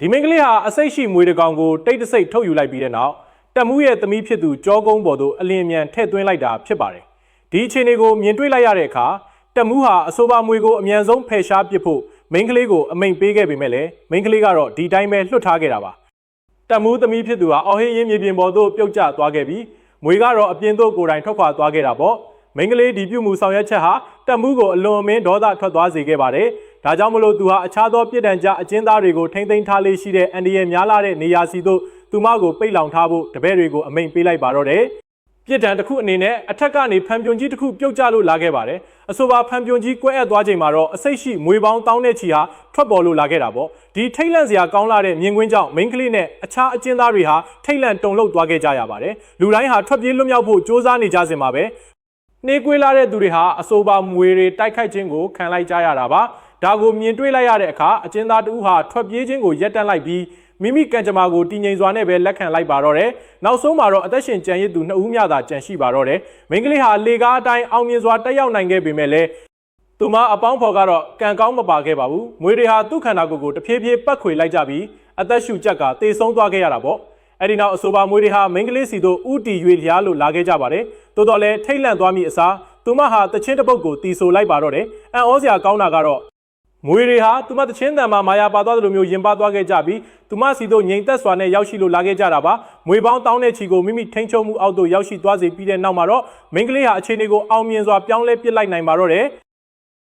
ဒီမင်းကလေးဟာအစိတ်ရှိမွေတကောင်ကိုတိတ်တဆိတ်ထုတ်ယူလိုက်ပြီးတဲ့နောက်တက်မှုရဲ့သမီးဖြစ်သူကြောကုန်းပေါ်သို့အလင်းအမြန်ထည့်သွင်းလိုက်တာဖြစ်ပါတယ်ဒီအခြေအနေကိုမြင်တွေ့လိုက်ရတဲ့အခါတက်မှုဟာအဆိုပါမွေကိုအမြန်ဆုံးဖယ်ရှားပစ်ဖို့မိန်းကလေးကိုအမိန့်ပေးခဲ့ပေမဲ့လည်းမိန်းကလေးကတော့ဒီတိုင်းပဲလွှတ်ထားခဲ့တာပါတက်မှုသမီးဖြစ်သူဟာအော်ဟစ်ရင်းမြေပြင်ပေါ်သို့ပြုတ်ကျသွားခဲ့ပြီးမွေကတော့အပြင်သို့ကိုယ်တိုင်ထွက်ခွာသွားခဲ့တာပေါ့မိန်းကလေးဒီပြုမှုဆောင်ရွက်ချက်ဟာတက်မှုကိုအလွန်အမင်းဒေါသထွက်သွားစေခဲ့ပါတယ်ဒါကြောင့်မလို့သူဟာအခြားသောပြည်တံကြအကျဉ်းသားတွေကိုထိမ့်သိမ်းထားလေးရှိတဲ့အန်ဒီရဲ့များလာတဲ့နေရာစီသို့သူမကိုပိတ်လောင်ထားဖို့တပည့်တွေကိုအမိန့်ပေးလိုက်ပါတော့တယ်ပြည်တံတစ်ခုအနေနဲ့အထက်ကနေဖန်ပြုံကြီးတစ်ခုပြုတ်ကျလို့လာခဲ့ပါတယ်အဆိုပါဖန်ပြုံကြီးကွဲအပ်သွားချိန်မှာတော့အစိတ်ရှိမွေပေါင်းတောင်းတဲ့ချီဟာထွက်ပေါ်လို့လာခဲ့တာပေါ့ဒီထိတ်လန့်စရာကောင်းလာတဲ့မြင်ကွင်းကြောင့်မိန်းကလေးနဲ့အခြားအကျဉ်းသားတွေဟာထိတ်လန့်တုန်လှုပ်သွားခဲ့ကြရပါတယ်လူတိုင်းဟာထွက်ပြေးလွတ်မြောက်ဖို့စ조사နေကြစဉ်မှာပဲနှေးကွေးလာတဲ့သူတွေဟာအဆိုပါမွေတွေတိုက်ခိုက်ခြင်းကိုခံလိုက်ကြရတာပါဒါကိုမြင်တွေ့လိုက်ရတဲ့အခါအကျဉ်းသားတဦးဟာထွက်ပြေးခြင်းကိုရပ်တန့်လိုက်ပြီးမိမိကံကြမ္မာကိုတည်ငြိမ်စွာနဲ့ပဲလက်ခံလိုက်ပါတော့တယ်။နောက်ဆုံးမှာတော့အသက်ရှင်ကျန်ရစ်သူ2ဦးမျှသာကျန်ရှိပါတော့တယ်။မိန်းကလေးဟာလေကားအတိုင်းအောင်မြင်စွာတက်ရောက်နိုင်ခဲ့ပေမဲ့လည်းသူမအပေါင်းဖော်ကတော့ကံကောင်းမပါခဲ့ပါဘူး။မွေတွေဟာသူ့ခန္ဓာကိုယ်ကိုတဖြည်းဖြည်းပတ်ခွေလိုက်ကြပြီးအသက်ရှူချက်ကတေဆုံးသွားခဲ့ရတာပေါ့။အဲ့ဒီနောက်အဆိုပါမွေတွေဟာမိန်းကလေးစီတို့ဥတီရွေလျားလို့လာခဲ့ကြပါတယ်။သို့တော်လည်းထိတ်လန့်သွားမိအစားသူမဟာတချင်းတစ်ပုတ်ကိုတီဆိုလိုက်ပါတော့တယ်။အံ့ဩစရာကောင်းတာကတော့မွေတွေဟာသူမတချင်းတန်မှာမာယာပါသွားသလိုမျိုးရင်ပါသွားခဲ့ကြပြီးသူမစီတို့ငြိမ်သက်စွာနဲ့ရောက်ရှိလို့လာခဲ့ကြတာပါမွေပေါင်းတောင်းတဲ့ချီကိုမိမိထိန်းချုပ်မှုအောက်သို့ရောက်ရှိသွားစေပြီးတဲ့နောက်မှာတော့မိန်းကလေးဟာအခြေအနေကိုအောင်မြင်စွာပြောင်းလဲပစ်လိုက်နိုင်ပါတော့တယ်